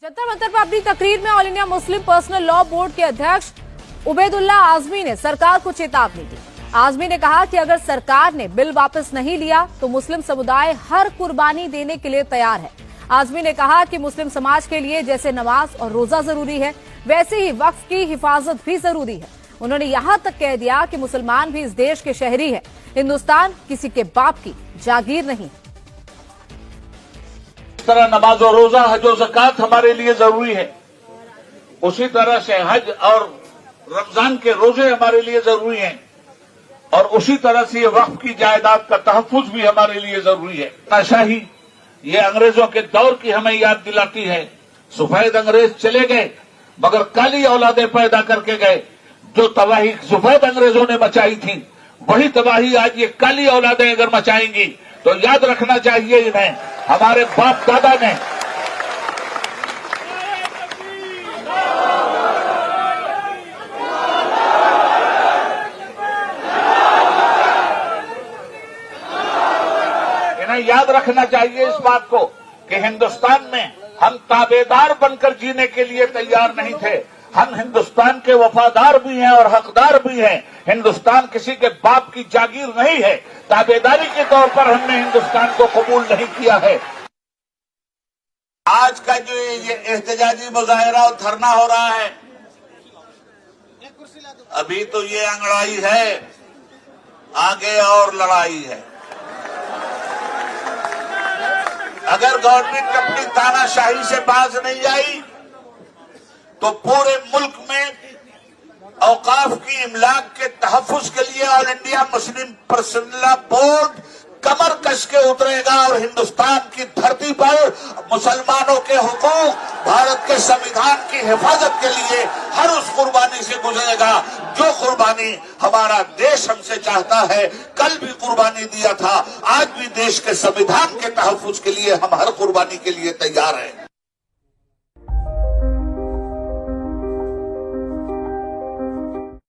जंतर मंतर पर अपनी तकरीर में all India Muslim personal law board के अध्यक्ष उबैदुल्ला आजमी ने सरकार को चेतावनी दी। आजमी ने कहा कि अगर सरकार ने बिल वापस नहीं लिया तो मुस्लिम समुदाय हर कुर्बानी देने के लिए तैयार है। आजमी ने कहा कि मुस्लिम समाज के लिए जैसे नमाज और रोजा जरूरी है, वैसे ही वक्फ की हिफाजत भी जरूरी है। उन्होंने यहां तक कह दिया कि मुसलमान भी इस देश के शहरी है, हिंदुस्तान किसी के बाप की जागीर नहीं। इस तरह नमाज और रोजा, हज और ज़कात हमारे लिए जरूरी है, उसी तरह से हज और रमजान के रोजे हमारे लिए जरूरी हैं, और उसी तरह से ये वक्फ की जायदाद का तहफ्फुज भी हमारे लिए जरूरी है। तानाशाही ये अंग्रेजों के दौर की हमें याद दिलाती है। सफेद अंग्रेज चले गए मगर काली औलादें पैदा करके गए। जो तबाही सफेद अंग्रेजों ने मचाई थी, वही तबाही आज ये काली औलादें अगर मचाएंगी तो याद रखना चाहिए इन्हें, हमारे बाप दादा ने याद रखना चाहिए इस बात को कि हिंदुस्तान में हम ताबेदार बनकर जीने के लिए तैयार नहीं थे। हम हिंदुस्तान के वफादार भी हैं और हकदार भी हैं। हिंदुस्तान किसी के बाप की जागीर नहीं है। ताबेदारी के तौर पर हमने हिंदुस्तान को कबूल नहीं किया है। आज का जो ये एहतजाजी मुजाहरा और धरना हो रहा है, अभी तो ये अंगड़ाई है, आगे और लड़ाई है। अगर गवर्नमेंट अपनी तानाशाही से बाज नहीं आई तो पूरे मुल्क में औकाफ की इमलाक के तहफ्फुज के लिए all India Muslim personal law board कमर कस के उतरेगा और हिंदुस्तान की धरती पर मुसलमानों के हुकूक, भारत के संविधान की हिफाजत के लिए हर उस कुर्बानी से गुजरेगा जो कुर्बानी हमारा देश हमसे चाहता है। कल भी कुर्बानी दिया था, आज भी देश के संविधान के तहफ्फुज के लिए हम हर कुर्बानी के लिए तैयार हैं।